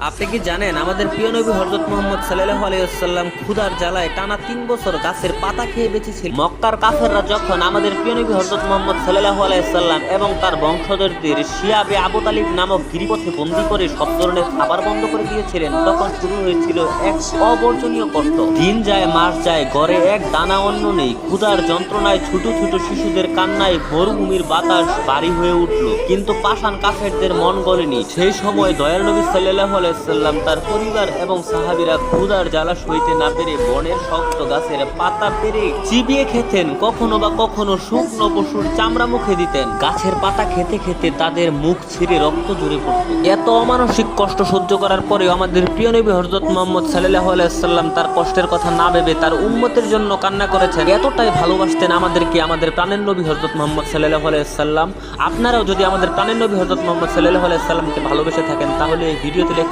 আপনি কি জানেন আমাদের প্রিয় নবী হযরত মুহাম্মদ সাল্লাল্লাহু আলাইহি ওয়াসাল্লাম ক্ষুধার জ্বালায় টানা 3 বছর গাছের পাতা খেয়ে বেঁচেছিল। মক্কার কাফেররা যখন আমাদের প্রিয় নবী হযরত মুহাম্মদ সাল্লাল্লাহু আলাইহি ওয়াসাল্লাম এবং তার বংশধরদের শিয়াবে আবু তালিব নামক গিরিপথে বন্দী করে সব ধরনের খাবার বন্ধ করে দিয়েছিলেন, তখন শুরু হয়েছিল এক অবর্জনীয় কষ্ট। দিন যায় মাস যায়, ঘরে এক দানা অন্ন নেই। ক্ষুধার যন্ত্রণায় ছোট ছোট শিশুদের কান্নায় মরুভূমির বাতাস ভারী হয়ে উঠল, কিন্তু পাষাণ কাফেরদের মন গলেনি। সেই সময় দয়াল নবী সাল্লাল্লাহু আলাইহি ওয়াসাল্লাম, তার পরিবার এবং সাহাবীরা ক্ষুধার জ্বালা সইতে না পেরে বনের শক্ত গাছের পাতা পেরে চিবিয়ে খেতেন। কখনো বা কখনো শুকনো পশুর চামড়া মুখে দিতেন। গাছের পাতা খেতে খেতে তাদের মুখ ছিঁড়ে রক্ত ঝরে পড়ত। এত অমানসিক কষ্ট সহ্য করার পরেও আমাদের প্রিয় নবী হযরত মুহাম্মদ সাল্লাল্লাহু আলাইহি ওয়াসাল্লাম তার কষ্টের কথা না ভেবে তার উম্মতের জন্য কান্না করেছেন। এতটাই ভালোবাসতেন আমাদেরকে আমাদের প্রাণের নবী হযরত মুহাম্মদ সাল্লাল্লাহু আলাইহি ওয়াসাল্লাম। আপনারাও যদি আমাদের প্রাণের নবী হযরত মুহাম্মদ সাল্লাল্লাহু আলাইহি ওয়াসাল্লামকে ভালোবেসে থাকেন, তাহলে এই ভিডিওতে লেখা